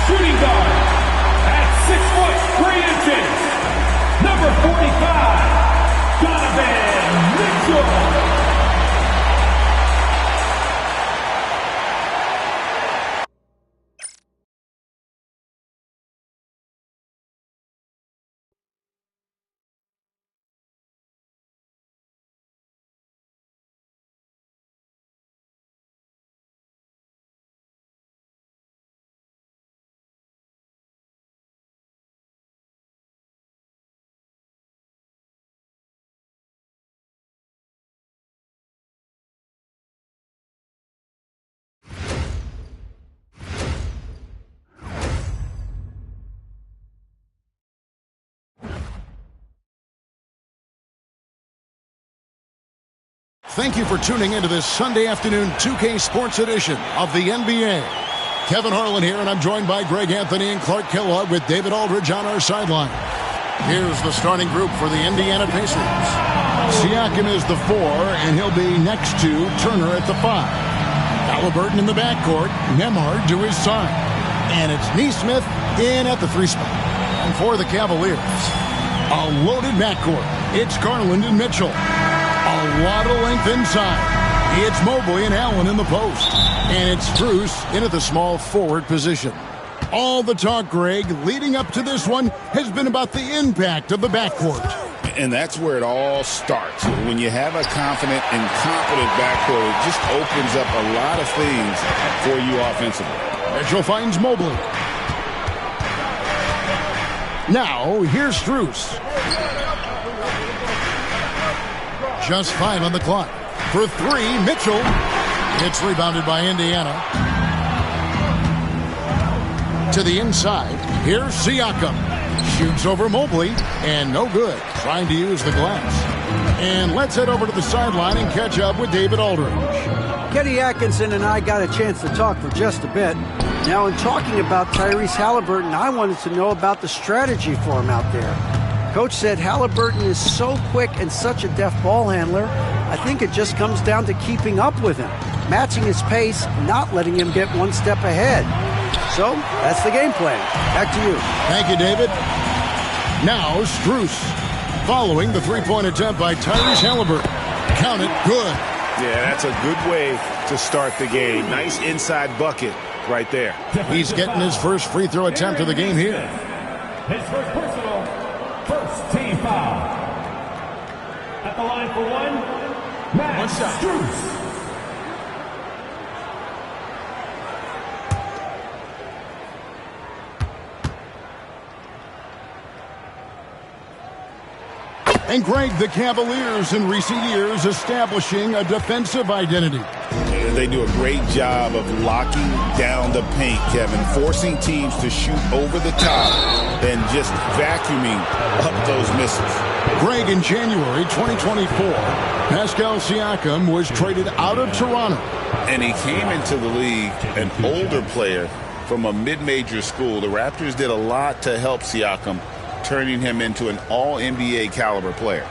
shooting guard. At 6'3", number 45, Donovan Mitchell. Thank you for tuning into this Sunday afternoon 2K Sports edition of the NBA. Kevin Harlan here, and I'm joined by Greg Anthony and Clark Kellogg with David Aldridge on our sideline. Here's the starting group for the Indiana Pacers. Siakam is the 4, and he'll be next to Turner at the 5. Halliburton in the backcourt, Nembhard to his side. And it's Nesmith in at the 3 spot. And for the Cavaliers, a loaded backcourt. It's Garland and Mitchell. A lot of length inside. It's Mobley and Allen in the post. And it's Strus in at the small forward position. All the talk, Greg, leading up to this one has been about the impact of the backcourt. And that's where it all starts. When you have a confident and competent backcourt, it just opens up a lot of things for you offensively. Mitchell finds Mobley. Now, here's Strus. Just 5 on the clock. For 3, Mitchell. It's rebounded by Indiana. To the inside. Here's Siakam. Shoots over Mobley. And no good. Trying to use the glass. And let's head over to the sideline and catch up with David Aldridge. Kenny Atkinson and I got a chance to talk for just a bit. Now, in talking about Tyrese Halliburton, I wanted to know about the strategy for him out there. Coach said Halliburton is so quick and such a deft ball handler, I think it just comes down to keeping up with him, matching his pace, not letting him get one step ahead. So, that's the game plan. Back to you. Thank you, David. Now, Strus, following the three-point attempt by Tyrese Halliburton. Count it, good. Yeah, that's a good way to start the game. Nice inside bucket right there. He's getting his first free throw attempt of the game here. His first personal, first team foul. At the line for one shot. Strus. And Greg, the Cavaliers in recent years establishing a defensive identity. They do a great job of locking down the paint, Kevin, forcing teams to shoot over the top and just vacuuming up those misses. Greg, in January 2024, Pascal Siakam was traded out of Toronto. And he came into the league an older player from a mid-major school. The Raptors did a lot to help Siakam, turning him into an all-NBA caliber player.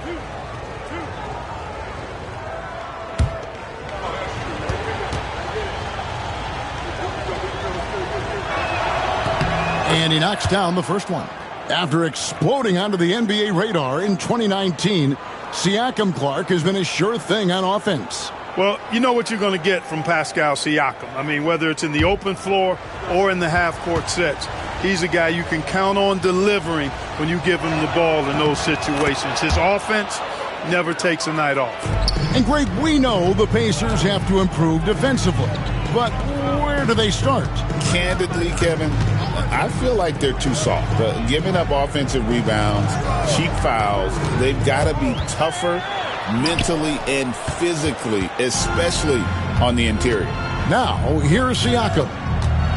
And he knocks down the first one. After exploding onto the NBA radar in 2019, Siakam, Clark, has been a sure thing on offense. Well, you know what you're going to get from Pascal Siakam. I mean, whether it's in the open floor or in the half-court sets, he's a guy you can count on delivering when you give him the ball in those situations. His offense never takes a night off. And, Greg, we know the Pacers have to improve defensively. But where do they start? Candidly, Kevin, I feel like they're too soft. Giving up offensive rebounds, cheap fouls, they've got to be tougher mentally and physically, especially on the interior. Now, here's Siakam.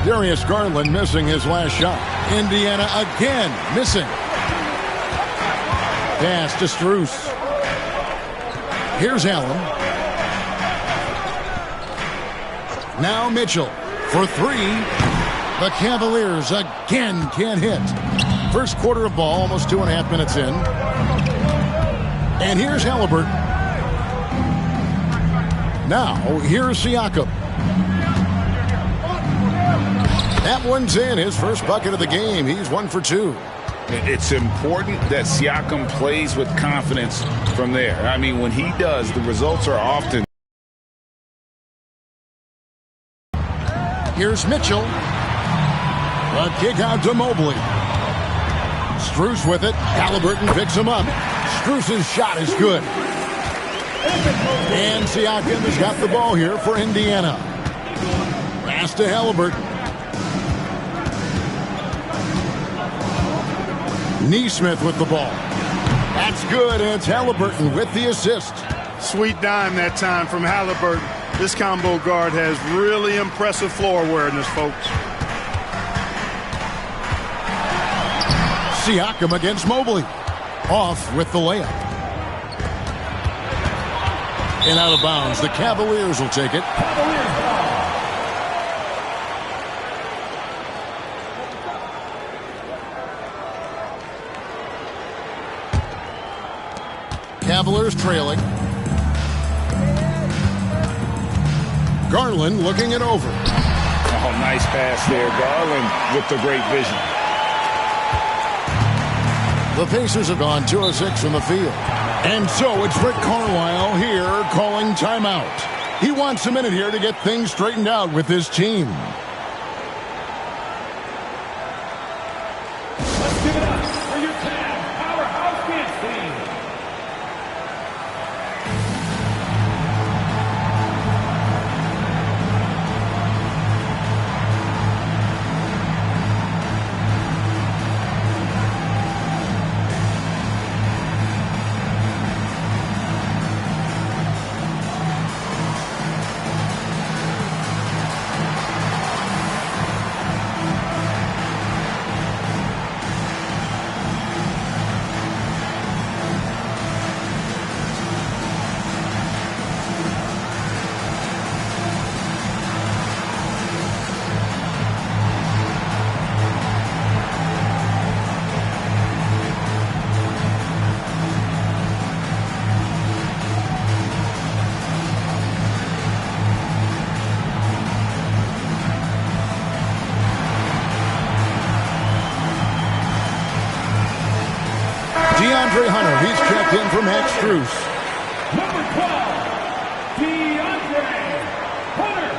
Darius Garland missing his last shot. Indiana again missing. Pass to Strus. Here's Allen. Now Mitchell for 3. The Cavaliers again can't hit. First quarter of ball, almost 2.5 minutes in. And here's Halliburton. Now, here's Siakam. That one's in. His first bucket of the game. He's 1 for 2. It's important that Siakam plays with confidence from there. I mean, when he does, the results are often. Here's Mitchell. A kick out to Mobley. Strus with it. Halliburton picks him up. Strus's shot is good. And Siakam has got the ball here for Indiana. Pass to Halliburton. Neesmith with the ball. That's good, and it's Halliburton with the assist. Sweet dime that time from Halliburton. This combo guard has really impressive floor awareness, folks. Siakam against Mobley. Off with the layup. And out of bounds. The Cavaliers will take it. Cavaliers trailing. Garland looking it over. Oh, nice pass there. Garland with the great vision. The Pacers have gone 2 of 6 from the field. And so it's Rick Carlisle here calling timeout. He wants a minute here to get things straightened out with his team. Let's give it up for your Cavs powerhouse dance team. DeAndre Hunter, he's checked in for Max Strus. Number 12, DeAndre Hunter.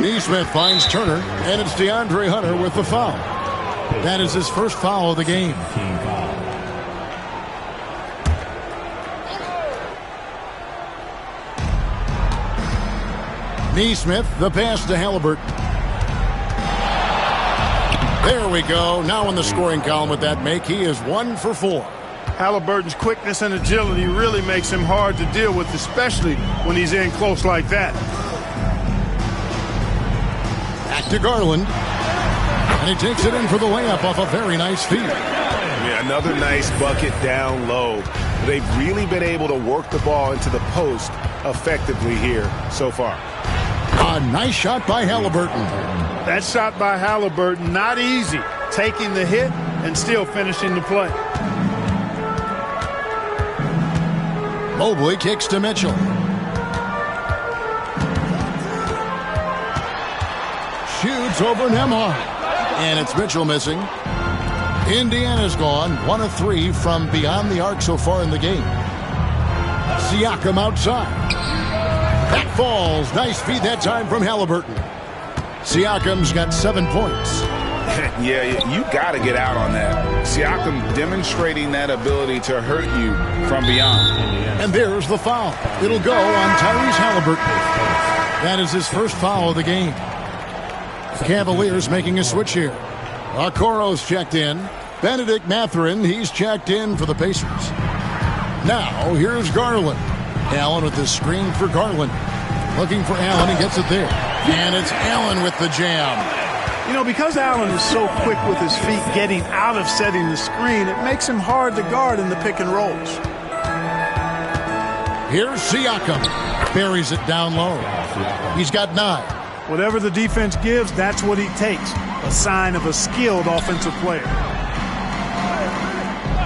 Neesmith finds Turner, and it's DeAndre Hunter with the foul. That is his first foul of the game. Team foul. Neesmith, the pass to Halliburton. There we go. Now in the scoring column with that make, he is 1 for 4. Halliburton's quickness and agility really makes him hard to deal with, especially when he's in close like that. Back to Garland. And he takes it in for the layup off a very nice feed. Yeah, another nice bucket down low. They've really been able to work the ball into the post effectively here so far. A nice shot by Halliburton. That shot by Halliburton, not easy. Taking the hit and still finishing the play. Mobley kicks to Mitchell. Shoots over Nembhard. And it's Mitchell missing. Indiana's gone 1 of 3 from beyond the arc so far in the game. Siakam outside. That falls. Nice feed that time from Halliburton. Siakam's got 7 points. Yeah, you got to get out on that. Siakam demonstrating that ability to hurt you from beyond. And there's the foul. It'll go on Tyrese Halliburton. That is his first foul of the game. Cavaliers making a switch here. Okoro's checked in. Benedict Mathurin, he's checked in for the Pacers. Now, here's Garland. Allen with the screen for Garland. Looking for Allen, he gets it there. And it's Allen with the jam. You know, because Allen is so quick with his feet getting out of setting the screen, it makes him hard to guard in the pick and rolls. Here's Siakam. Buries it down low. He's got 9. Whatever the defense gives, that's what he takes. A sign of a skilled offensive player.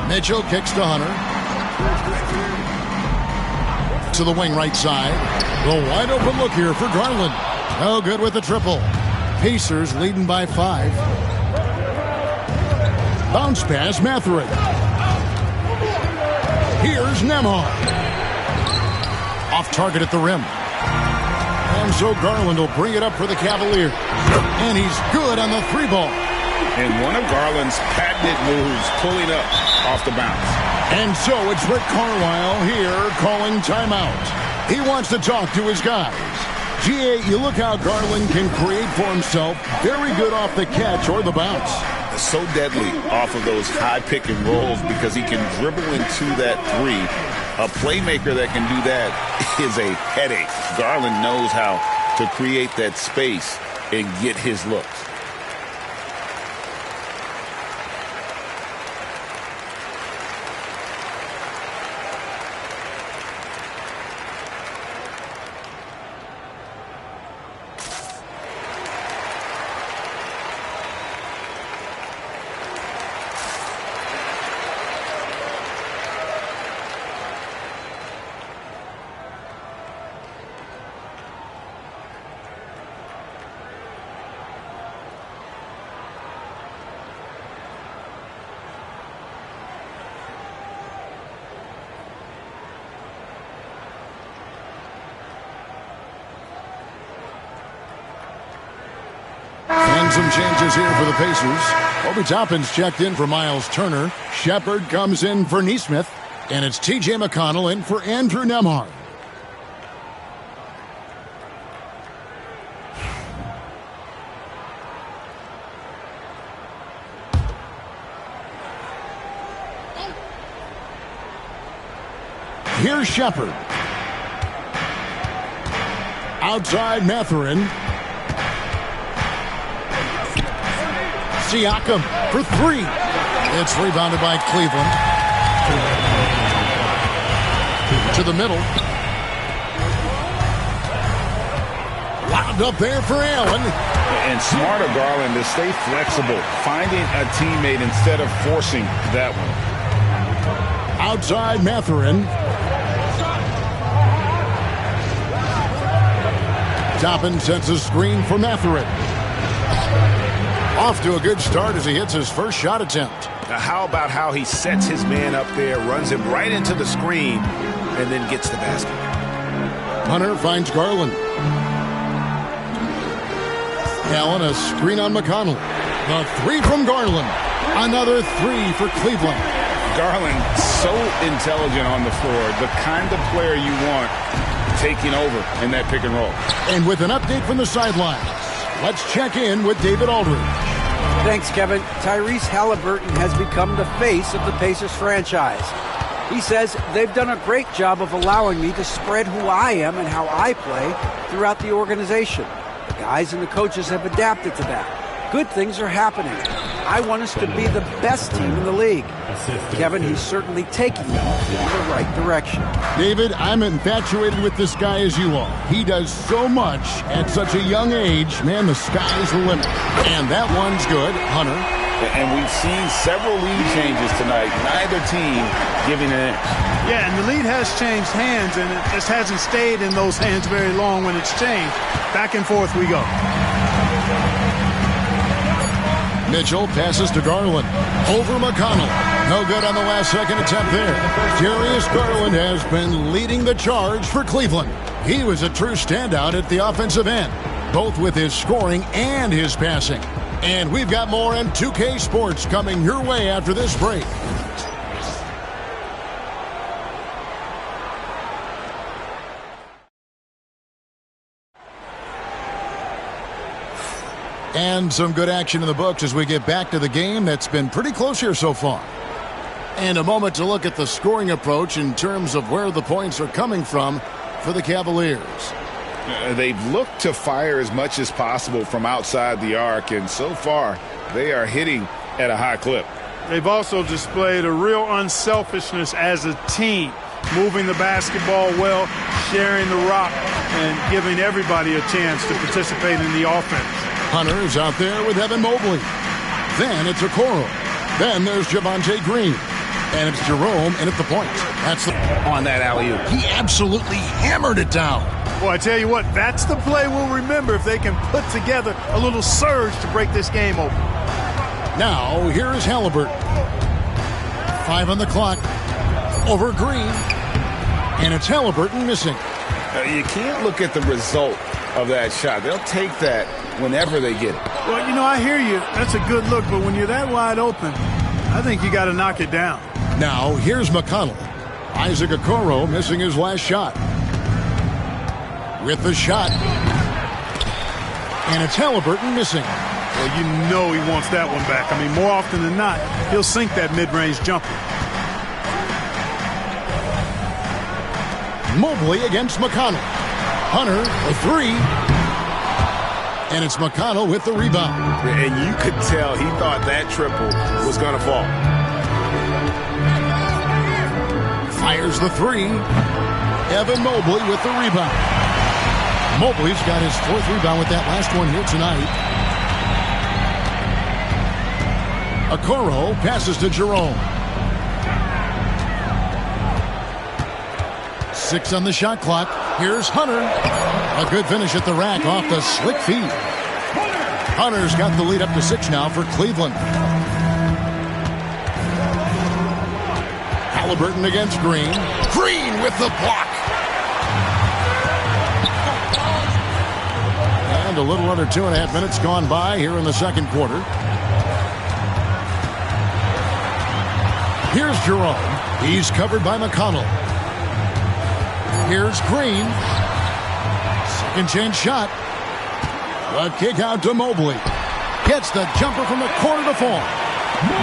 Mitchell kicks to Hunter. To the wing right side. The wide open look here for Garland. No good with the triple. Pacers leading by 5. Bounce pass, Mathurin. Here's Nembhard. Off target at the rim. And so Garland will bring it up for the Cavaliers. And he's good on the 3-ball. And one of Garland's patented moves, pulling up off the bounce. And so it's Rick Carlisle here calling timeout. He wants to talk to his guys. GA, you look how Garland can create for himself. Very good off the catch or the bounce. So deadly off of those high pick and rolls because he can dribble into that 3. A playmaker that can do that is a headache. Garland knows how to create that space and get his looks. And some changes here for the Pacers. Obi Toppin's checked in for Miles Turner. Shepard comes in for Nesmith. And it's T.J. McConnell in for Andrew Nembhard. Here's Shepard. Outside Mathurin. Siakam for 3. It's rebounded by Cleveland. To the middle. Lobbed up there for Allen. And smart of Garland to stay flexible, finding a teammate instead of forcing that one. Outside Mathurin. Toppin sets a screen for Mathurin. Off to a good start as he hits his first shot attempt. Now how about how he sets his man up there, runs him right into the screen, and then gets the basket. Hunter finds Garland. Allen, a screen on McConnell. The 3 from Garland. Another 3 for Cleveland. Garland, so intelligent on the floor, the kind of player you want taking over in that pick and roll. And with an update from the sidelines, let's check in with David Aldridge. Thanks, Kevin. Tyrese Halliburton has become the face of the Pacers franchise. He says they've done a great job of allowing me to spread who I am and how I play throughout the organization. The guys and the coaches have adapted to that. Good things are happening. I want us to be the best team in the league. Kevin, he's certainly taking them in the right direction. David, I'm infatuated with this guy as you are. He does so much at such a young age. Man, the sky's the limit. And that one's good. Hunter. And we've seen several lead changes tonight. Neither team giving an inch. Yeah, and the lead has changed hands, and it just hasn't stayed in those hands very long when it's changed. Back and forth we go. Mitchell passes to Garland. Over McConnell. No good on the last second attempt there. Darius Garland has been leading the charge for Cleveland. He was a true standout at the offensive end, both with his scoring and his passing. And we've got more M2K Sports coming your way after this break. And some good action in the books as we get back to the game that's been pretty close here so far. And a moment to look at the scoring approach in terms of where the points are coming from for the Cavaliers. They've looked to fire as much as possible from outside the arc, and so far they are hitting at a high clip. They've also displayed a real unselfishness as a team. moving the basketball well, sharing the rock, and giving everybody a chance to participate in the offense. Hunter is out there with Evan Mobley. Then it's Okoro. Then there's Javonte Green. And it's Jerome in at the point. That's on that alley-oop. He absolutely hammered it down. Well, I tell you what, that's the play we'll remember if they can put together a little surge to break this game open. Now, here is Halliburton. 5 on the clock. Over Green. And it's Halliburton missing. You can't look at the result of that shot. They'll take that whenever they get it. Well, you know, I hear you. That's a good look, but when you're that wide open, I think you got to knock it down. Now, here's McConnell. Isaac Okoro missing his last shot. With the shot. And it's Halliburton missing. Well, you know he wants that one back. I mean, more often than not, he'll sink that mid-range jumper. Mobley against McConnell. Hunter, a three. And it's McConnell with the rebound. And you could tell he thought that triple was going to fall. Fires the three. Evan Mobley with the rebound. Mobley's got his 4th rebound with that last one here tonight. Okoro passes to Jerome. 6 on the shot clock. Here's Hunter. A good finish at the rack off the slick feed. Hunter's got the lead up to 6 now for Cleveland. Halliburton against Green. Green with the block. And a little under 2.5 minutes gone by here in the second quarter. Here's Jerome. He's covered by McConnell. Here's Green. Second chance shot. The kick out to Mobley. Gets the jumper from the corner to fall.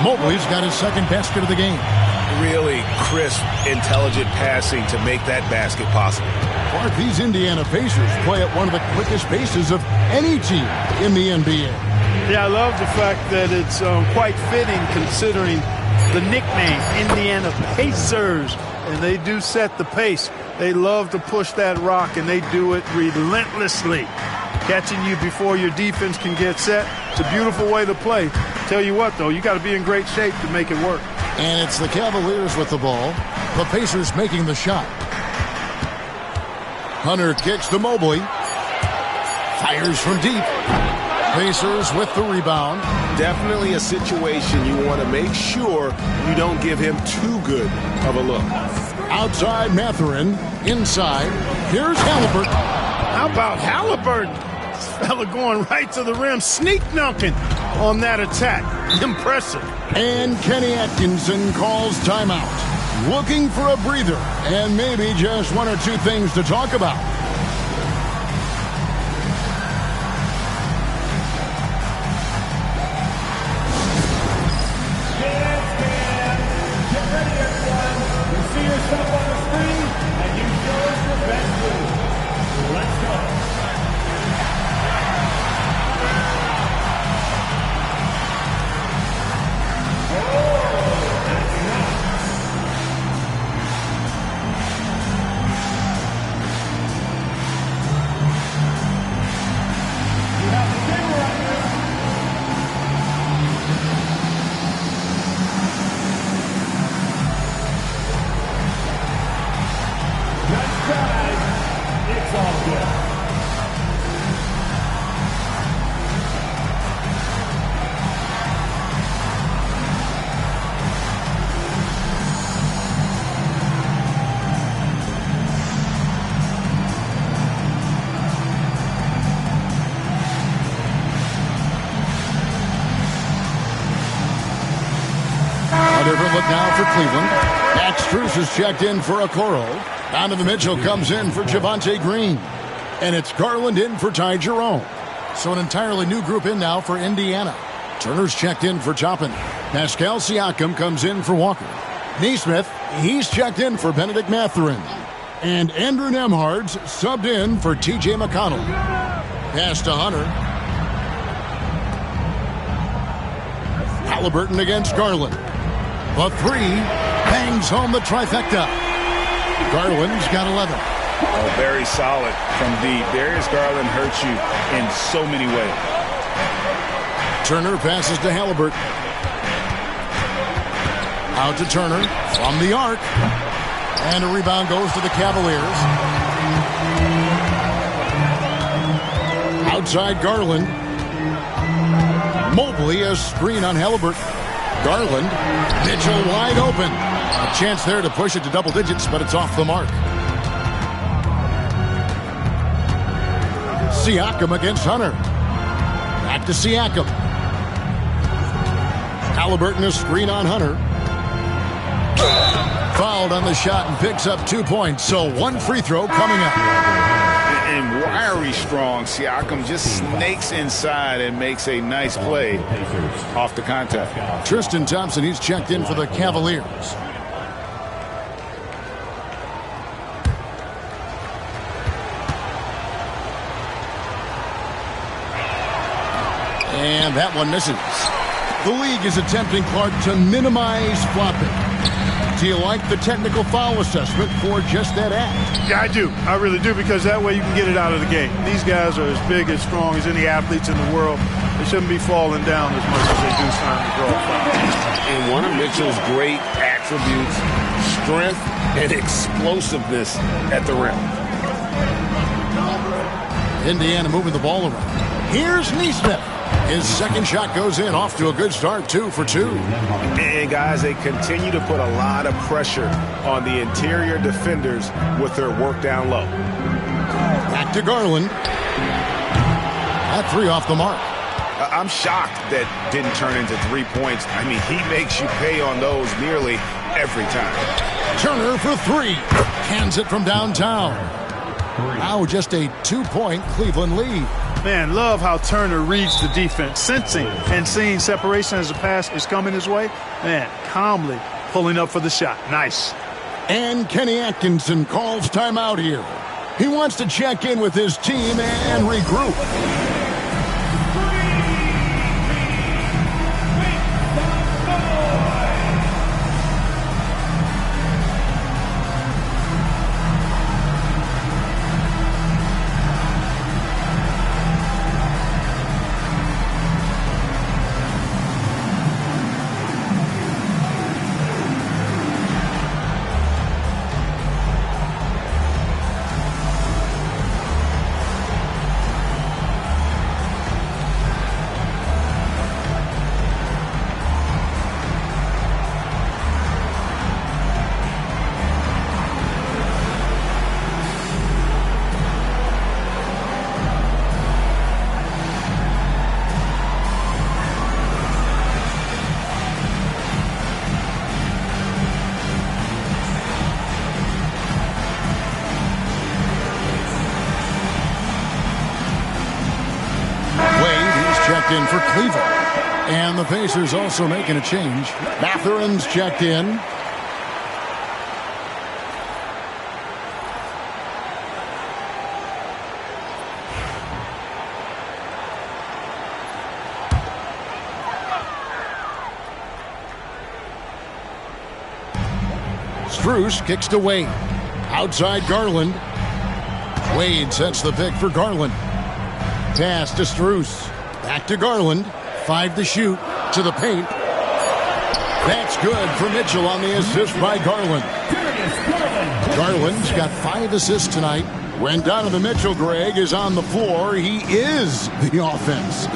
Mobley's got his second basket of the game. Really crisp, intelligent passing to make that basket possible. Clark, these Indiana Pacers play at one of the quickest paces of any team in the NBA. Yeah, I love the fact that it's quite fitting considering the nickname, Indiana Pacers. And they do set the pace. They love to push that rock, and they do it relentlessly. Catching you before your defense can get set. It's a beautiful way to play. Tell you what, though, you got to be in great shape to make it work. And it's the Cavaliers with the ball. The Pacers making the shot. Hunter kicks to Mobley. Fires from deep. Pacers with the rebound. Definitely a situation you want to make sure you don't give him too good of a look. Outside Mathurin. Inside. Here's Halliburton. How about Halliburton? This fella going right to the rim, sneak dunking on that attack. Impressive. And Kenny Atkinson calls timeout. Looking for a breather and maybe just 1 or 2 things to talk about. Different look now for Cleveland. Max Strus is checked in for Okoro. Donovan Mitchell comes in for Javonte Green. And it's Garland in for Ty Jerome. So an entirely new group in now for Indiana. Turner's checked in for Toppin. Pascal Siakam comes in for Walker. Neesmith, he's checked in for Benedict Mathurin. And Andrew Nembhard's subbed in for T.J. McConnell. Pass to Hunter. Halliburton against Garland. The three bangs home the trifecta. Garland's got 11. Oh, very solid from deep. Darius Garland hurts you in so many ways. Turner passes to Halliburton. Out to Turner from the arc. And a rebound goes to the Cavaliers. Outside Garland. Mobley, a screen on Halliburton. Garland. Mitchell wide open. A chance there to push it to double digits, but it's off the mark. Siakam against Hunter. Back to Siakam. Halliburton, a screen on Hunter. Fouled on the shot and picks up 2 points. So one free throw coming up. And wiry strong. Siakam just snakes inside and makes a nice play off the contact. Tristan Thompson, he's checked in for the Cavaliers. And that one misses. The league is attempting, Clark, to minimize flopping. Do you like the technical foul assessment for just that act? Yeah, I do. I really do, because that way you can get it out of the game. These guys are as big and strong as any athletes in the world. They shouldn't be falling down as much as they do trying to draw fouls. And one of Mitchell's great attributes, strength and explosiveness at the rim. Indiana moving the ball around. Here's Nesmith. His second shot goes in, off to a good start, 2 for 2. And guys, they continue to put a lot of pressure on the interior defenders with their work down low. Back to Garland. That 3 off the mark. I'm shocked that didn't turn into 3 points. I mean, he makes you pay on those nearly every time. Turner for 3. Hands it from downtown. Now just a 2-point Cleveland lead. Man, love how Turner reads the defense, sensing and seeing separation as the pass is coming his way. Man, calmly pulling up for the shot. Nice. And Kenny Atkinson calls timeout here. He wants to check in with his team and regroup. In for Cleveland. And the Pacers also making a change. Mathurin's checked in. Strus kicks to Wade. Outside Garland. Wade sets the pick for Garland. Pass to Strus. Back to Garland. 5 to shoot. To the paint. That's good for Mitchell on the assist by Garland. Garland's got 5 assists tonight. When Donovan Mitchell, Greg, is on the floor, he is the offense.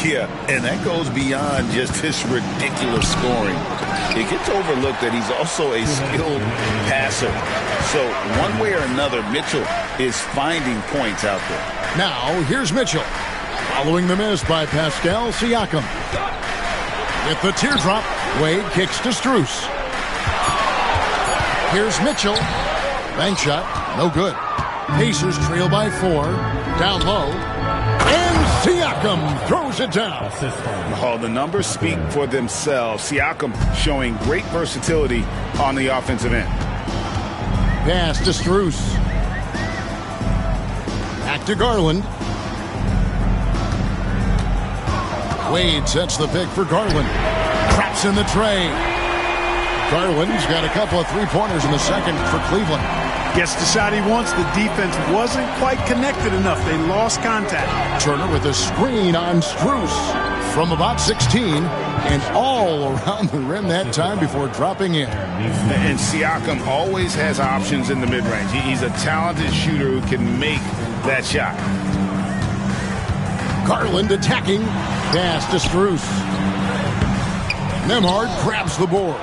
Yeah, and that goes beyond just his ridiculous scoring. It gets overlooked that he's also a skilled passer. So one way or another, Mitchell is finding points out there. Now, here's Mitchell. Following the miss by Pascal Siakam. With the teardrop, Wade kicks to Strus. Here's Mitchell. Bank shot, no good. Pacers trail by 4. Down low. And Siakam throws it down. Oh, the numbers speak for themselves. Siakam showing great versatility on the offensive end. Pass to Strus. Back to Garland. Wade sets the pick for Garland. Traps in the tray. Garland's got a couple of three-pointers in the second for Cleveland. Gets the shot he wants. The defense wasn't quite connected enough. They lost contact. Turner with a screen on Strus from about 16 and all around the rim that time before dropping in. And Siakam always has options in the mid-range. He's a talented shooter who can make that shot. Garland attacking. Pass to Strus. Nembhard grabs the board.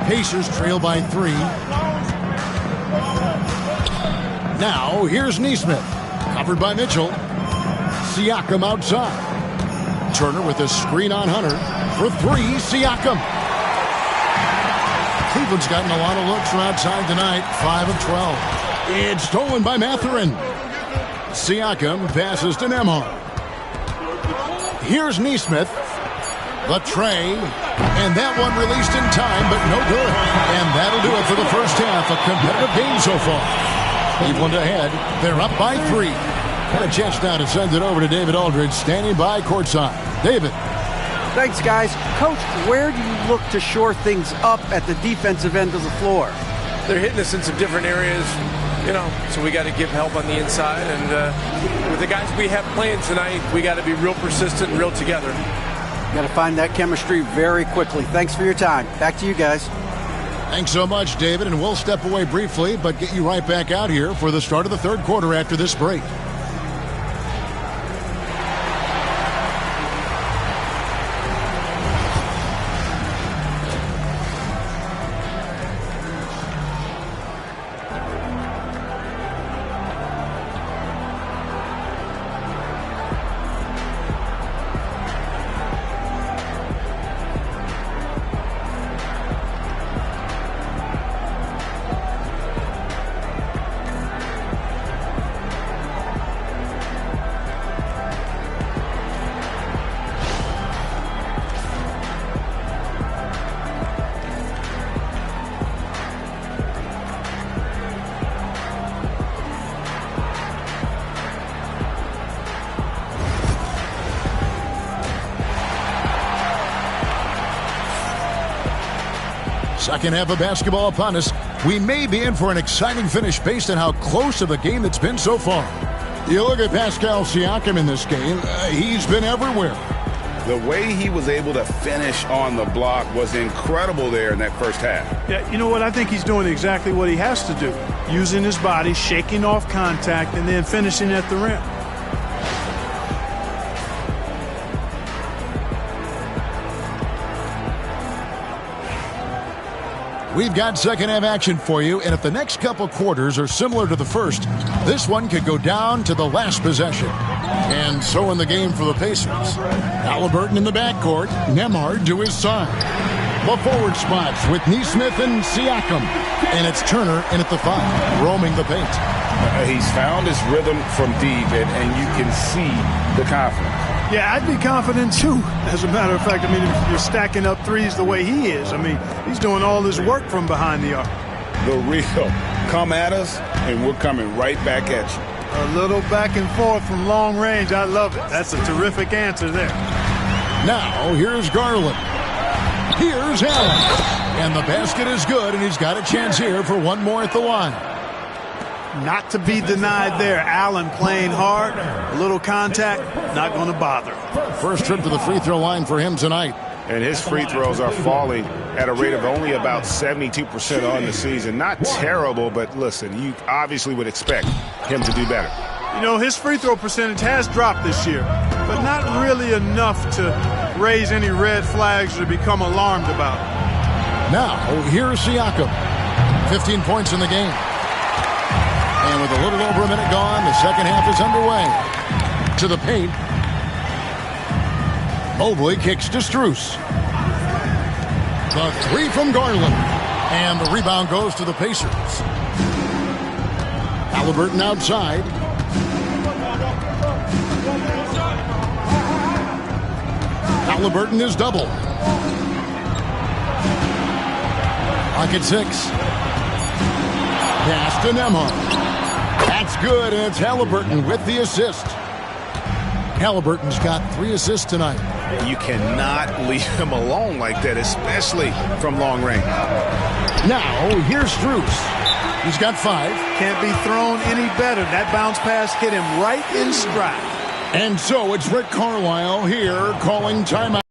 Pacers trail by 3. Now, here's Nesmith. Covered by Mitchell. Siakam outside. Turner with a screen on Hunter. For 3, Siakam. Cleveland's gotten a lot of looks from outside tonight. 5 of 12. It's stolen by Mathurin. Siakam passes to Nembhard. Here's Nesmith. The tray. And that one released in time, but no good. And that'll do it for the first half. A competitive game so far. Cleveland ahead. They're up by 3. Got a chance now to send it over to David Aldridge, standing by courtside. David. Thanks, guys. Coach, where do you look to shore things up at the defensive end of the floor? They're hitting us in some different areas, so we got to give help on the inside. And with the guys we have playing tonight, we got to be real persistent and real together. Got to find that chemistry very quickly. Thanks for your time. Back to you guys. Thanks so much, David, and we'll step away briefly, but get you right back out here for the start of the third quarter after this break. Second half of basketball upon us. We may be in for an exciting finish based on how close of a game it's been so far. You look at Pascal Siakam in this game, he's been everywhere. The way he was able to finish on the block was incredible there in that first half. Yeah, you know what? I think he's doing exactly what he has to do. Using his body, shaking off contact, and then finishing at the rim. We've got second half action for you, and if the next couple quarters are similar to the first, this one could go down to the last possession. And so in the game for the Pacers. Haliburton in the backcourt, Nembhard to his side. The forward spots with Nesmith and Siakam. And it's Turner in at the 5, roaming the paint. He's found his rhythm from deep, and you can see the confidence. Yeah, I'd be confident too. As a matter of fact, if you're stacking up threes the way he is, he's doing all his work from behind the arc. The real come at us, and we're coming right back at you. A little back and forth from long range. I love it. That's a terrific answer there. Now, here's Garland. Here's Allen. And the basket is good, and he's got a chance here for one more at the line. Not to be denied there. Allen playing hard, a little contact, not going to bother. First trip to the free throw line for him tonight. And his free throws are falling at a rate of only about 72% on the season. Not terrible, but listen, you obviously would expect him to do better. His free throw percentage has dropped this year, but not really enough to raise any red flags or become alarmed about it. Now, here's Siakam. 15 points in the game. And with a little over a minute gone, the second half is underway. To the paint. Mobley kicks to Strus. The 3 from Garland. And the rebound goes to the Pacers. Haliburton outside. Haliburton is double. Pocket 6. Pass to Nembhard. That's good, and it's Haliburton with the assist. Haliburton's got 3 assists tonight. You cannot leave him alone like that, especially from long range. Now, here's Strus. He's got 5. Can't be thrown any better. That bounce pass hit him right in stride. And so it's Rick Carlisle here calling timeout.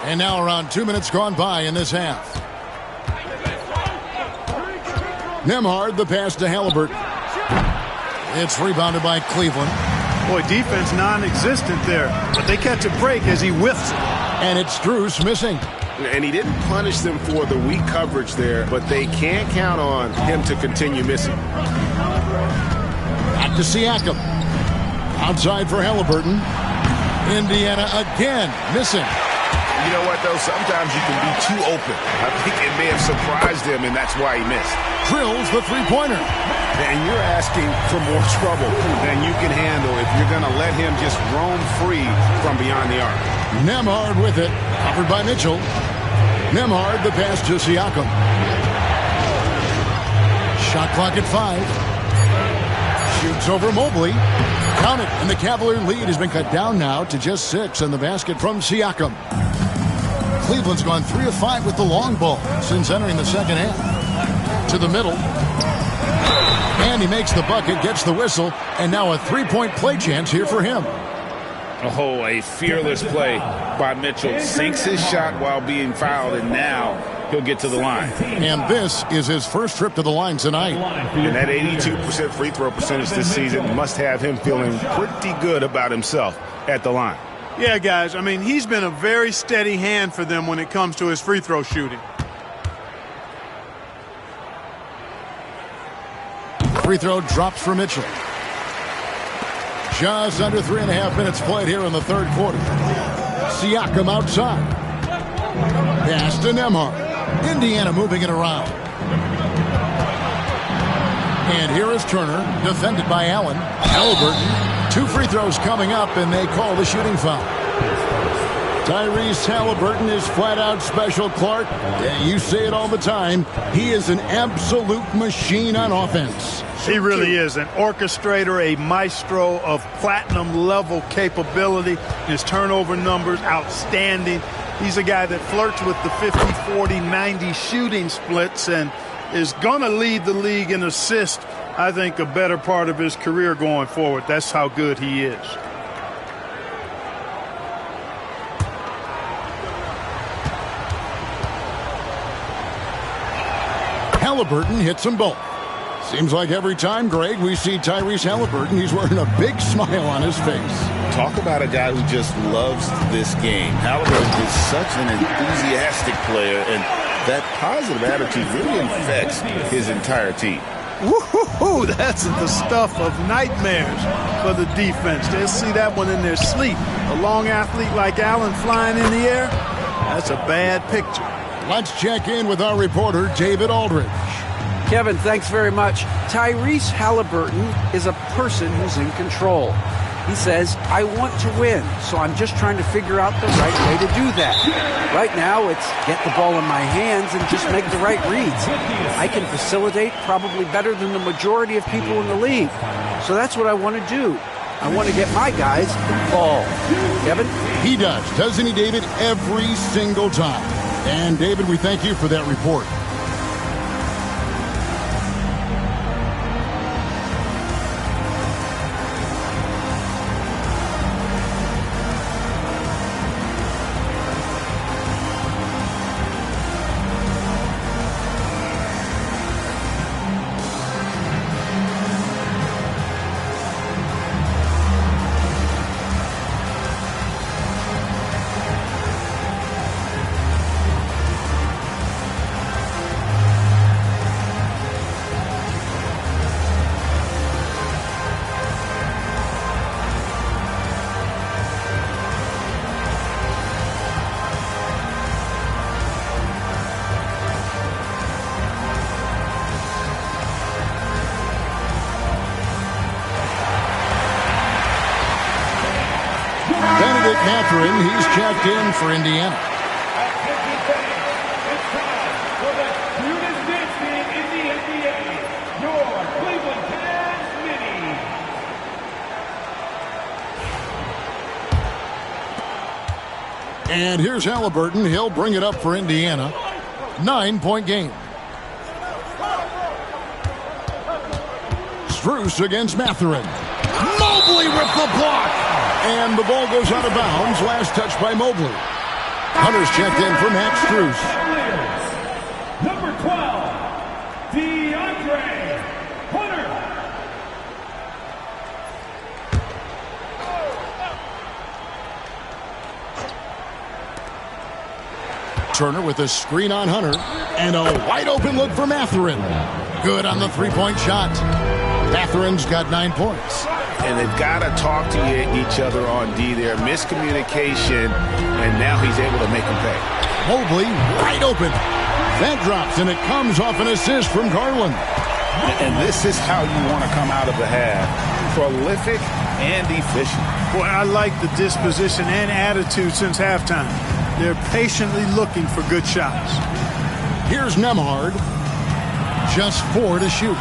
And now around 2 minutes gone by in this half. Nembhard, the pass to Halliburton. It's rebounded by Cleveland. Boy, defense non-existent there, but they catch a break as he whiffs it. And it's Strus missing. And he didn't punish them for the weak coverage there, but they can't count on him to continue missing. Back to Siakam. Outside for Halliburton. Indiana again missing. You know what, though? Sometimes you can be too open. I think it may have surprised him, and that's why he missed. Drills the three-pointer. And you're asking for more trouble than you can handle if you're going to let him just roam free from beyond the arc. Nembhard with it. Covered by Mitchell. Nembhard, the pass to Siakam. Shot clock at 5. Shoots over Mobley. Count it. And the Cavalier lead has been cut down now to just 6 in the basket from Siakam. Cleveland's gone 3 of 5 with the long ball since entering the second half. To the middle. And he makes the bucket, gets the whistle, and now a three-point play chance here for him. Oh, a fearless play by Mitchell. Sinks his shot while being fouled, and now he'll get to the line. And this is his first trip to the line tonight. And that 82% free throw percentage this season must have him feeling pretty good about himself at the line. Yeah, guys, I mean, he's been a very steady hand for them when it comes to his free throw shooting. Free throw drops for Mitchell. Just under 3.5 minutes played here in the third quarter. Siakam outside. Pass to Nembhard. Indiana moving it around. And here is Turner, defended by Allen. Halliburton. 2 free throws coming up, and they call the shooting foul. Tyrese Halliburton is flat out special, Clark. You say it all the time. He is an absolute machine on offense. He really is an orchestrator, a maestro of platinum-level capability. His turnover numbers, outstanding. He's a guy that flirts with the 50, 40, 90 shooting splits and is going to lead the league in assists, I think, a better part of his career going forward. That's how good he is. Halliburton hits them both. Seems like every time, Greg, we see Tyrese Halliburton, he's wearing a big smile on his face. Talk about a guy who just loves this game. Halliburton is such an enthusiastic player, and that positive attitude really infects his entire team. Woo-hoo-hoo, that's the stuff of nightmares for the defense. They'll see that one in their sleep. A long athlete like Allen flying in the air, that's a bad picture. Let's check in with our reporter, David Aldridge. Kevin, thanks very much. Tyrese Halliburton is a person who's in control. He says, I want to win, so I'm just trying to figure out the right way to do that. Right now, it's get the ball in my hands and just make the right reads. I can facilitate probably better than the majority of people in the league. So that's what I want to do. I want to get my guys the ball. Kevin? He does, doesn't he, David? Every single time. And, David, we thank you for that report. Mathurin, he's checked in for Indiana. It's time for the cutest dance team in the NBA, your Cleveland Cavs Mini. And here's Halliburton. He'll bring it up for Indiana. 9-point game. Strus against Mathurin. Mobley with the block. And the ball goes out of bounds. Last touch by Mobley. Hunter's checked in for Max Strus. Number 12, DeAndre Hunter. Turner with a screen on Hunter. And a wide open look for Mathurin. Good on the three-point shot. Mathurin's got 9 points. And they've got to talk to each other on D there. Miscommunication, and now he's able to make them pay. Mobley wide open. That drops, and it comes off an assist from Garland. And this is how you want to come out of the half. Prolific and efficient. Boy, I like the disposition and attitude since halftime. They're patiently looking for good shots. Here's Nembhard. Just 4 to shoot.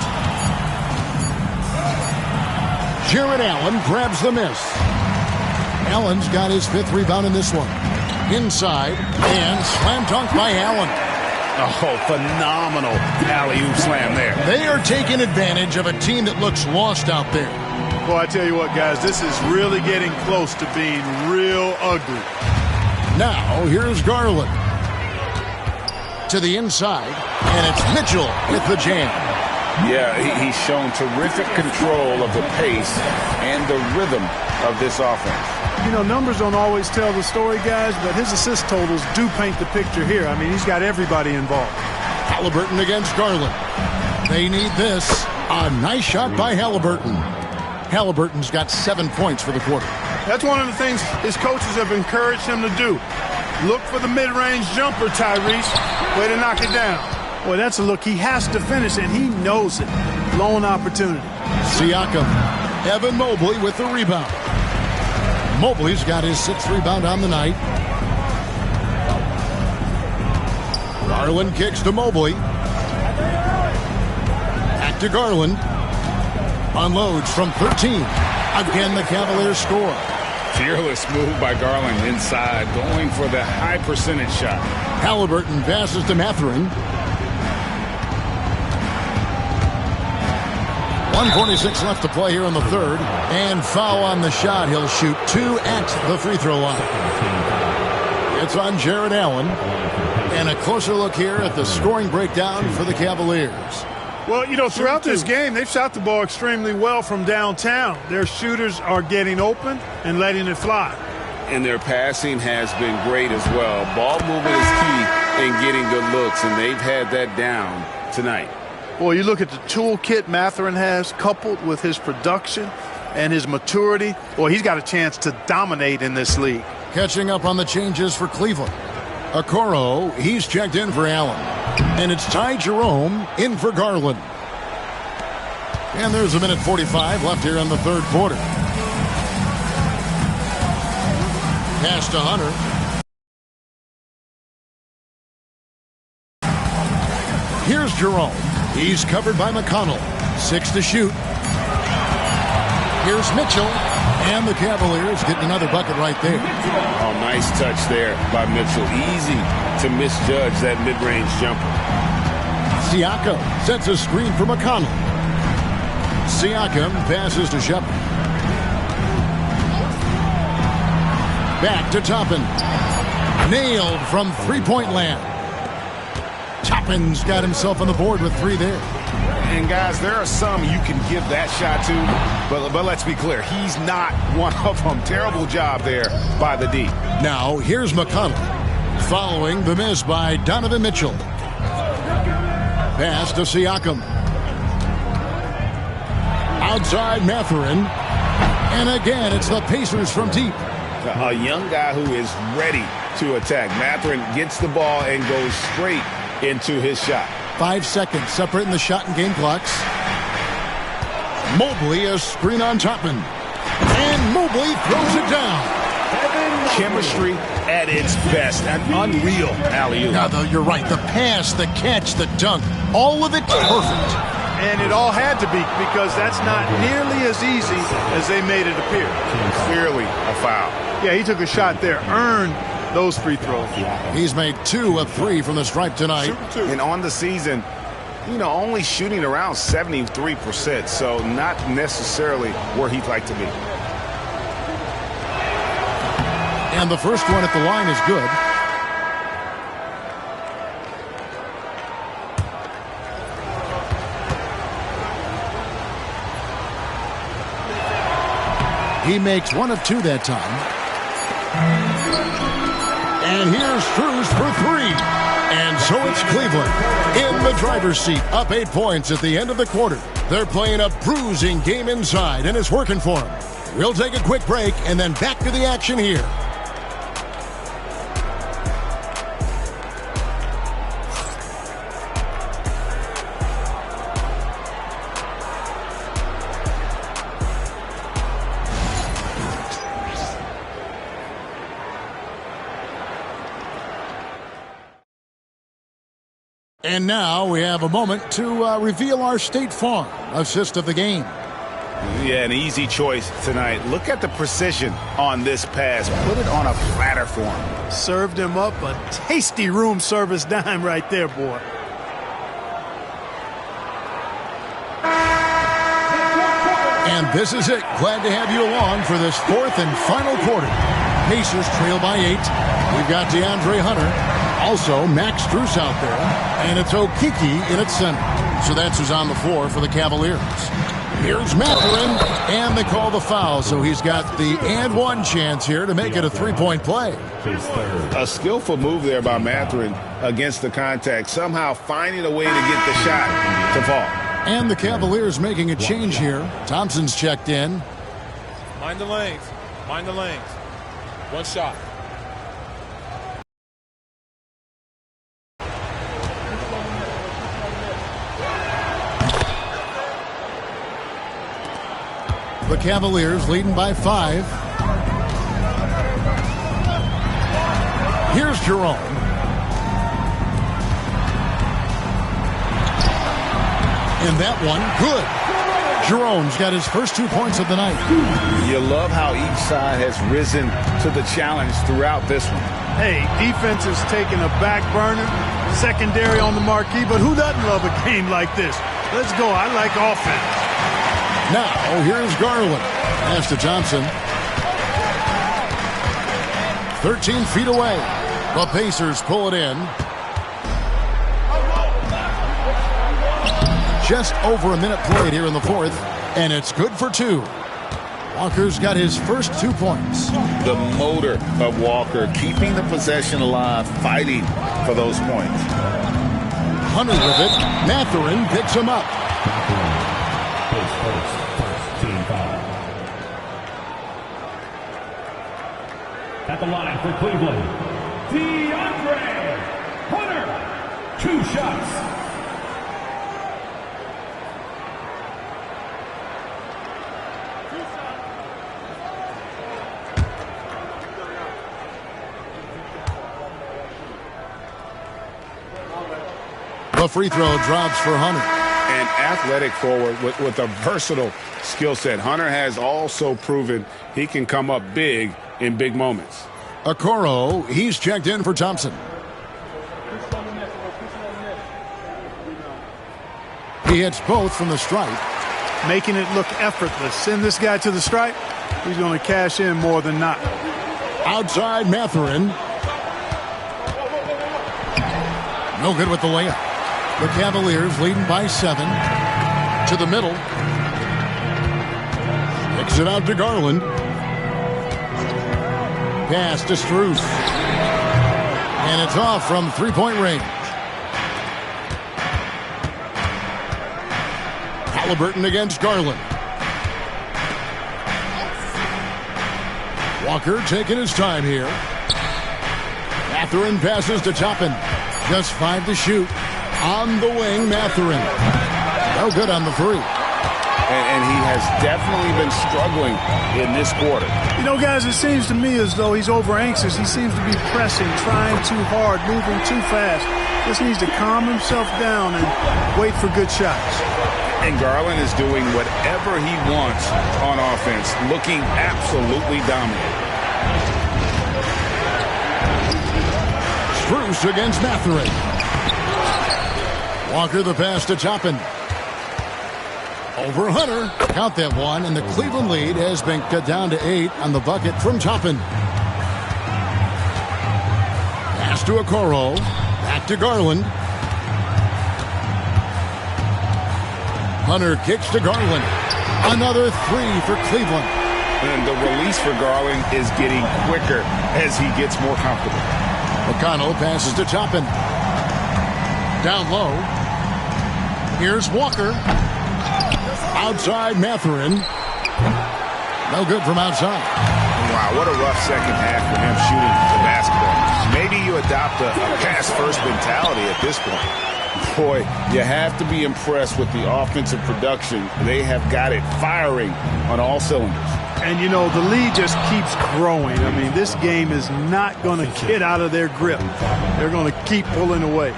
Jared Allen grabs the miss. Allen's got his 5th rebound in this one. Inside, and slam dunk by Allen. Oh, phenomenal alley-oop slam there. They are taking advantage of a team that looks lost out there. Well, I tell you what, guys, this is really getting close to being real ugly. Now, here's Garland. To the inside, and it's Mitchell with the jam. Yeah, he's shown terrific control of the pace and the rhythm of this offense. You know, numbers don't always tell the story, guys, but his assist totals do paint the picture here. I mean, he's got everybody involved. Halliburton against Garland. They need this. A nice shot by Halliburton. Halliburton's got 7 points for the quarter. That's one of the things his coaches have encouraged him to do. Look for the mid-range jumper, Tyrese. Way to knock it down. Boy, that's a look he has to finish, and he knows it. Lone opportunity. Siakam. Evan Mobley with the rebound. Mobley's got his 6th rebound on the night. Garland kicks to Mobley. Back to Garland. Unloads from 13. Again, the Cavaliers score. Fearless move by Garland inside, going for the high percentage shot. Halliburton passes to Mathurin. 1:46 left to play here in the third. And foul on the shot. He'll shoot 2 at the free throw line. It's on Jared Allen. And a closer look here at the scoring breakdown for the Cavaliers. Well, you know, throughout this game, they've shot the ball extremely well from downtown. Their shooters are getting open and letting it fly. And their passing has been great as well. Ball movement is key in getting good looks, and they've had that down tonight. Well, you look at the toolkit Mathurin has, coupled with his production and his maturity. Well, he's got a chance to dominate in this league. Catching up on the changes for Cleveland. Okoro, he's checked in for Allen. And it's Ty Jerome in for Garland. And there's 1:45 left here in the third quarter. Pass to Hunter. Here's Jerome. He's covered by McConnell. 6 to shoot. Here's Mitchell. And the Cavaliers getting another bucket right there. Oh, nice touch there by Mitchell. Easy to misjudge that mid-range jumper. Siakam sets a screen for McConnell. Siakam passes to Shepard. Back to Toppin. Nailed from three-point land. Toppin's got himself on the board with 3 there. And guys, there are some you can give that shot to, but let's be clear, he's not one of them. Terrible job there by the D. Now, here's McConnell, following the miss by Donovan Mitchell. Pass to Siakam. Outside Mathurin. And again, it's the Pacers from deep. A young guy who is ready to attack. Mathurin gets the ball and goes straight into his shot. 5 seconds separating the shot and game clocks. Mobley, a screen on Toppin. And Mobley throws it down. Chemistry at its best. An unreal alley-oop. Now, though, you're right. The pass, the catch, the dunk, all of it perfect. And it all had to be, because that's not nearly as easy as they made it appear. Clearly a foul. Yeah, he took a shot there, earned those free throws. He's made 2 of 3 from the stripe tonight. And on the season, only shooting around 73%, so not necessarily where he'd like to be. And the first one at the line is good. He makes 1 of 2 that time. And here's Strus for 3. And so it's Cleveland in the driver's seat, up 8 points at the end of the quarter. They're playing a bruising game inside, and it's working for them. We'll take a quick break and then back to the action here. And now we have a moment to reveal our State Farm assist of the game. Yeah, an easy choice tonight. Look at the precision on this pass. Put it on a platter for him. Served him up a tasty room service dime right there, boy. And this is it. Glad to have you along for this 4th and final quarter. Pacers trail by 8. We've got DeAndre Hunter. Also, Max Strus out there. And it's Okeke in its center. So that's who's on the floor for the Cavaliers. Here's Mathurin. And they call the foul. So he's got the and one chance here to make it a 3-point play. A skillful move there by Mathurin against the contact. Somehow finding a way to get the shot to fall. And the Cavaliers making a change here. Thompson's checked in. Mind the lanes. Mind the lanes. 1 shot. The Cavaliers leading by 5. Here's Jerome. And that one, good. Jerome's got his first 2 points of the night. You love how each side has risen to the challenge throughout this one. Hey, defense is taking a back burner, secondary on the marquee, but who doesn't love a game like this? Let's go. I like offense. Now, here's Garland. Pass to Johnson. 13 feet away. The Pacers pull it in. Just over a minute played here in the 4th, and it's good for 2. Walker's got his first 2 points. The motor of Walker, keeping the possession alive, fighting for those points. Hunter with it. Mathurin picks him up. At the line for Cleveland, DeAndre Hunter. 2 shots. The free throw drops for Hunter. And athletic forward with a versatile skill set. Hunter has also proven he can come up big in big moments. Okoro, he's checked in for Thompson. He hits both from the stripe. Making it look effortless. Send this guy to the stripe. He's going to cash in more than not. Outside Mathurin. No good with the layup. The Cavaliers leading by 7. To the middle. Kicks it out to Garland. Pass to Strus. And it's off from three-point range. Halliburton against Garland. Walker taking his time here. Mathurin passes to Toppin. Just 5 to shoot. On the wing, Mathurin. No good on the three. And he has definitely been struggling in this quarter. You know, guys, it seems to me as though he's over anxious. He seems to be pressing, trying too hard, moving too fast. Just needs to calm himself down and wait for good shots. And Garland is doing whatever he wants on offense, looking absolutely dominant. Strus against Mathurin. Walker the pass to Toppin. Over Hunter. Count that one, and the Cleveland lead has been cut down to 8 on the bucket from Toppin. Pass to Okoro. Back to Garland. Hunter kicks to Garland. Another 3 for Cleveland. And the release for Garland is getting quicker as he gets more comfortable. McConnell passes to Toppin. Down low. Here's Walker. Outside Mathurin. No good from outside. Wow, what a rough second half for him shooting the basketball. Maybe you adopt a pass-first mentality at this point. Boy, you have to be impressed with the offensive production. They have got it firing on all cylinders. And, you know, the lead just keeps growing. I mean, this game is not going to get out of their grip. They're going to keep pulling away.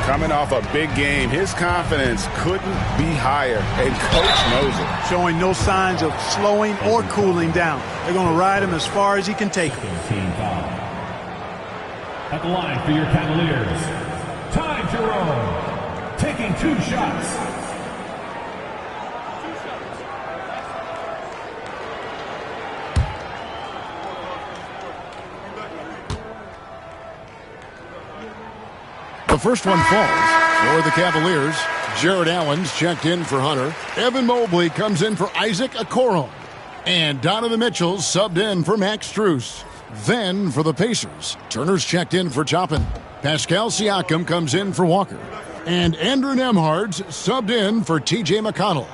Coming off a big game, his confidence couldn't be higher, and Coach knows it. Showing no signs of slowing or cooling down. They're going to ride him as far as he can take him. At the line for your Cavaliers, Ty Jerome, taking 2 shots. The first one falls for the Cavaliers. Jared Allen's checked in for Hunter. Evan Mobley comes in for Isaac Okoro. And Donovan Mitchell subbed in for Max Strus. Then for the Pacers, Turner's checked in for Toppin. Pascal Siakam comes in for Walker. And Andrew Nembhard's subbed in for T.J. McConnell.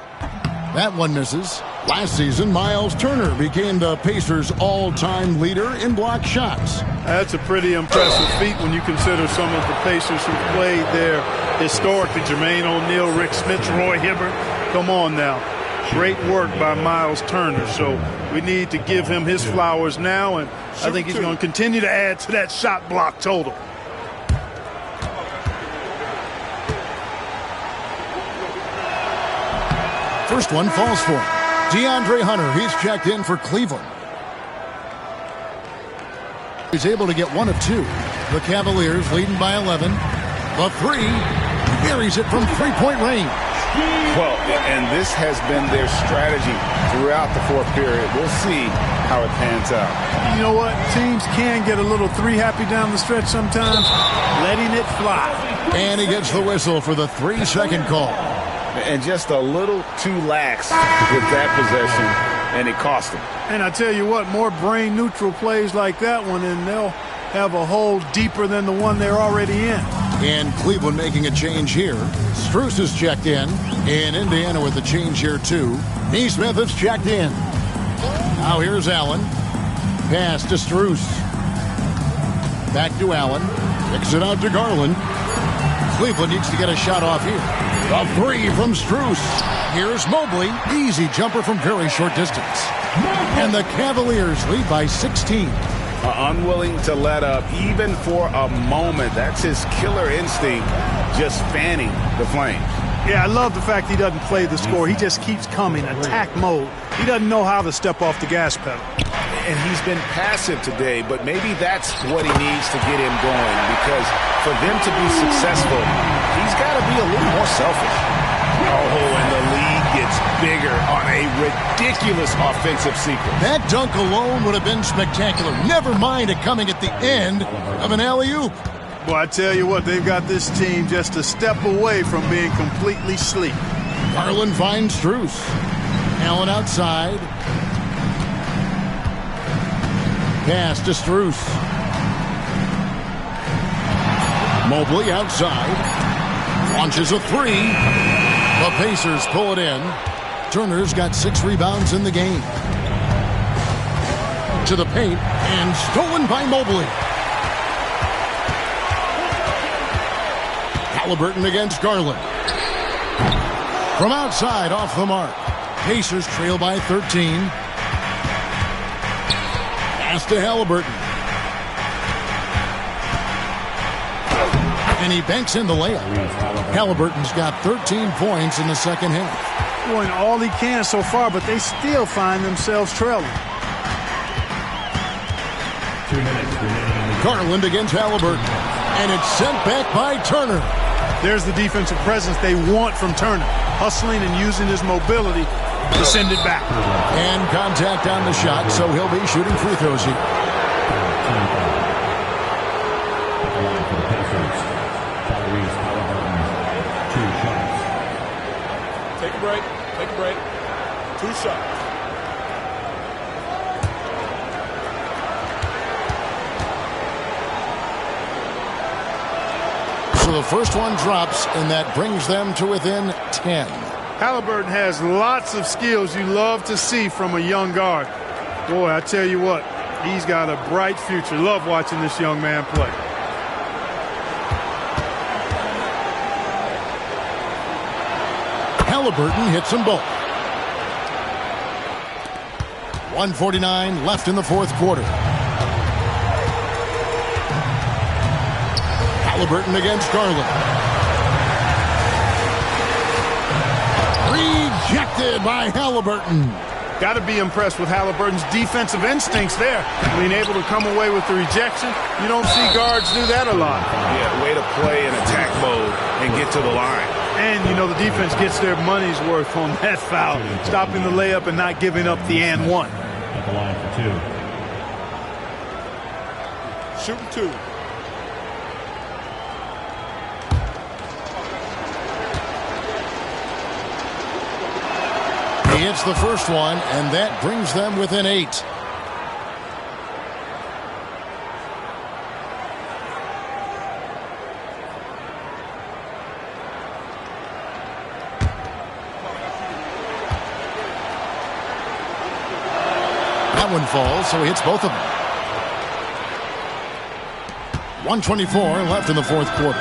That one misses. Last season, Miles Turner became the Pacers' all-time leader in block shots. That's a pretty impressive feat when you consider some of the Pacers who played there historically. Jermaine O'Neal, Rick Smith, Roy Hibbert. Come on now. Great work by Miles Turner. So we need to give him his flowers now, and I think he's going to continue to add to that shot block total. First one falls for him. DeAndre Hunter, he's checked in for Cleveland. He's able to get 1 of 2. The Cavaliers leading by 11. The 3, buries it from three-point range. Well, and this has been their strategy throughout the fourth period. We'll see how it pans out. You know what? Teams can get a little 3-happy down the stretch sometimes, letting it fly. And he gets the whistle for the 3-second call. And just a little too lax with that possession, and it cost them. And I tell you what, more brain-neutral plays like that one, and they'll have a hole deeper than the one they're already in. And Cleveland making a change here. Strus is checked in. And Indiana with a change here, too. Neesmith is checked in. Now here's Allen. Pass to Strus. Back to Allen. Kicks it out to Garland. Cleveland needs to get a shot off here. A 3 from Strus. Here's Mobley. Easy jumper from very short distance. And the Cavaliers lead by 16. Unwilling to let up even for a moment. That's his killer instinct, just fanning the flames. Yeah, I love the fact he doesn't play the score. He just keeps coming, attack mode. He doesn't know how to step off the gas pedal. And he's been passive today, but maybe that's what he needs to get him going, because for them to be successful, he's got to be a little more selfish. Oh, and the lead gets bigger on a ridiculous offensive sequence. That dunk alone would have been spectacular. Never mind it coming at the end of an alley-oop. Well, I tell you what, they've got this team just a step away from being completely asleep. Garland finds Strus. Allen outside. Pass to Strus. Mobley outside. Launches a three. The Pacers pull it in. Turner's got 6 rebounds in the game. To the paint and stolen by Mobley. Halliburton against Garland. From outside, off the mark. Pacers trail by 13. Pass to Halliburton. And he banks in the layup. Halliburton's got 13 points in the second half. Doing all he can so far, but they still find themselves trailing. 2 minutes remaining. Garland against Halliburton. And it's sent back by Turner. There's the defensive presence they want from Turner. Hustling and using his mobility to send it back. And contact on the shot, so he'll be shooting free throws here. At the line for the Pacers, Tyrese Halliburton, 2 shots. Take a break. Take a break. 2 shots. So the first one drops, and that brings them to within 10. Halliburton has lots of skills you love to see from a young guard. Boy, I tell you what, he's got a bright future. Love watching this young man play. Halliburton hits them both. 1:49 left in the fourth quarter. Halliburton against Garland. Rejected by Halliburton. Got to be impressed with Halliburton's defensive instincts there. Being able to come away with the rejection. You don't see guards do that a lot. Yeah, way to play in attack mode and get to the line. And, you know, the defense gets their money's worth on that foul. Stopping the layup and not giving up the and one. At the line for 2. Shooting 2. He hits the first one, and that brings them within 8. That one falls, so he hits both of them. 1:24 left in the fourth quarter.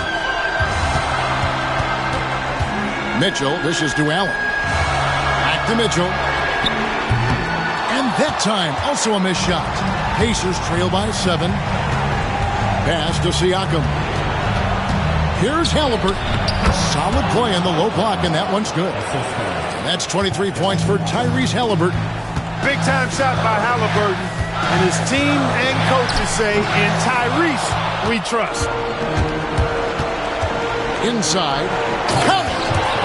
Mitchell dishes to Allen. To Mitchell. And that time, also a missed shot. Pacers trail by 7. Pass to Siakam. Here's Halliburton. Solid play in the low block, and that one's good. That's 23 points for Tyrese Halliburton. Big-time shot by Halliburton. And his team and coaches say, in Tyrese, we trust. Inside. Count it!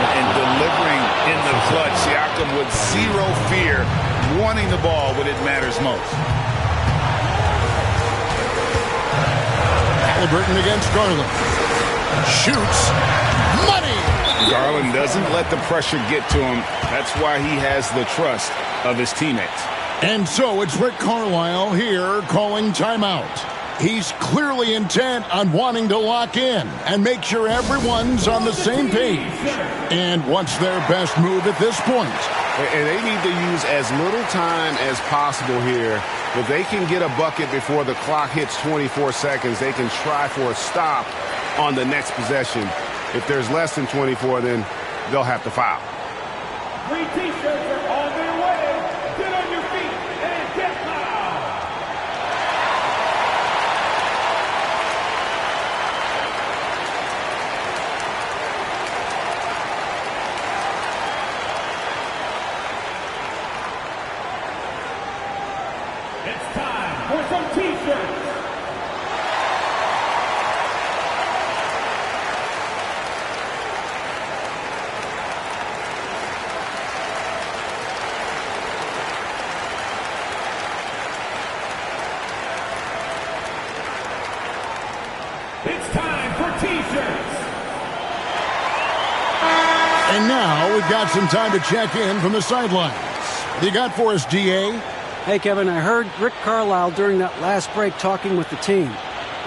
And delivering in the clutch. Siakam with zero fear, wanting the ball when it matters most. Halliburton against Garland. Shoots. Money! Garland doesn't let the pressure get to him. That's why he has the trust of his teammates. And so it's Rick Carlisle here calling timeout. He's clearly intent on wanting to lock in and make sure everyone's on the same page. And what's their best move at this point? And they need to use as little time as possible here. If they can get a bucket before the clock hits 24 seconds, they can try for a stop on the next possession. If there's less than 24, then they'll have to foul. 3 T-shirts are on their way. Get on your feet and get loud. some T-shirts. It's time for T-shirts. And now we've got some time to check in from the sidelines. What you got for us, DA? Hey, Kevin, I heard Rick Carlisle during that last break talking with the team.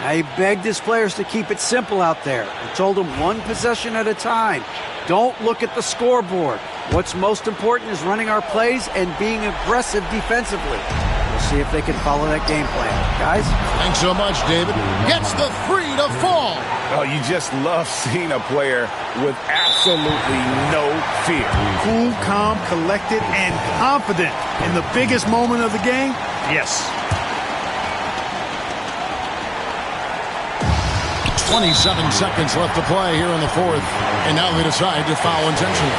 Now, he begged his players to keep it simple out there. He told them one possession at a time. Don't look at the scoreboard. What's most important is running our plays and being aggressive defensively. We'll see if they can follow that game plan. Guys? Thanks so much, David. Gets the 3 to fall. Oh, you just love seeing a player with absolutely no fear. Cool, calm, collected, and confident in the biggest moment of the game. Yes. 27 seconds left to play here in the fourth. And now they decide to foul intentionally.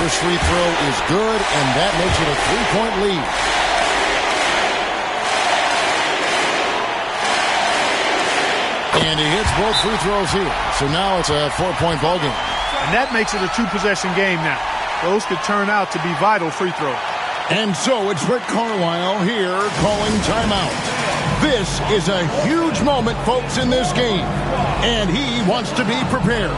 First free throw is good, and that makes it a 3-point lead. And he hits both free throws here. So now it's a 4-point ball game. And that makes it a 2-possession game now. Those could turn out to be vital free throws. And so it's Rick Carlisle here calling timeout. This is a huge moment, folks, in this game. And he wants to be prepared.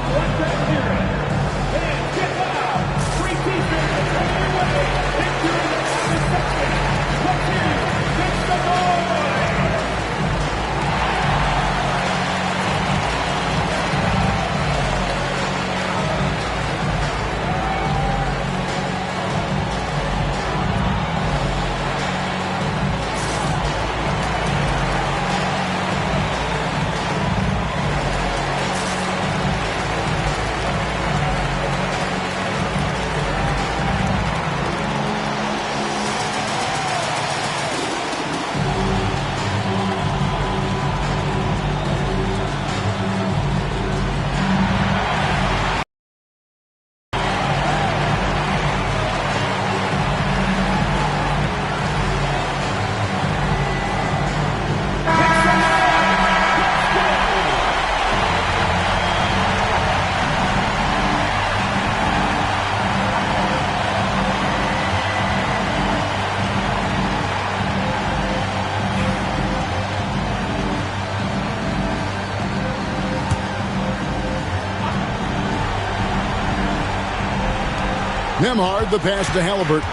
Nembhard, the pass to Halliburton.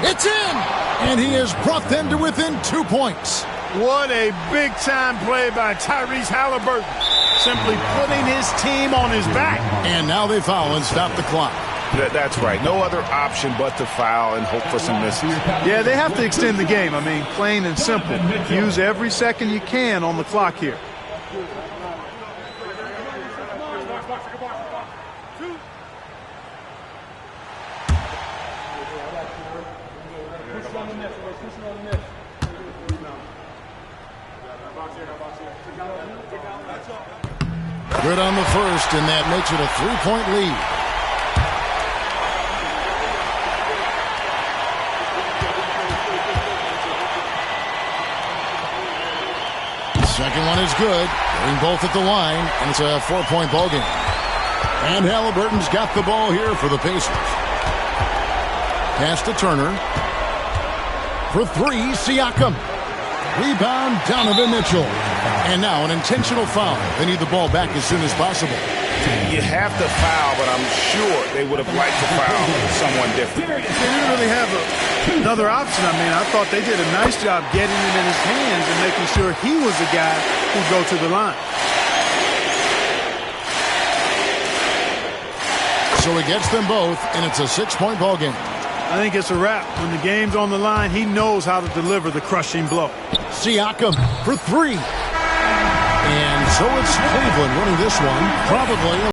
It's in! And he has brought them to within 2 points. What a big-time play by Tyrese Halliburton. Simply putting his team on his back. And now they foul and stop the clock. That's right. No other option but to foul and hope for some misses. Yeah, they have to extend the game. I mean, plain and simple. Use every second you can on the clock here. Good on the first, and that makes it a 3-point lead. Second one is good. Getting both at the line, and it's a 4-point ball game. And Halliburton's got the ball here for the Pacers. Pass to Turner. For 3, Siakam. Rebound, Donovan Mitchell. And now an intentional foul. They need the ball back as soon as possible. You have to foul, but I'm sure they would have liked to foul someone different. They didn't really have another option. I mean, I thought they did a nice job getting it in his hands and making sure he was the guy who'd go to the line. So he gets them both, and it's a 6-point ball game. I think it's a wrap. When the game's on the line, he knows how to deliver the crushing blow. Siakam for 3. And so it's Cleveland winning this one, probably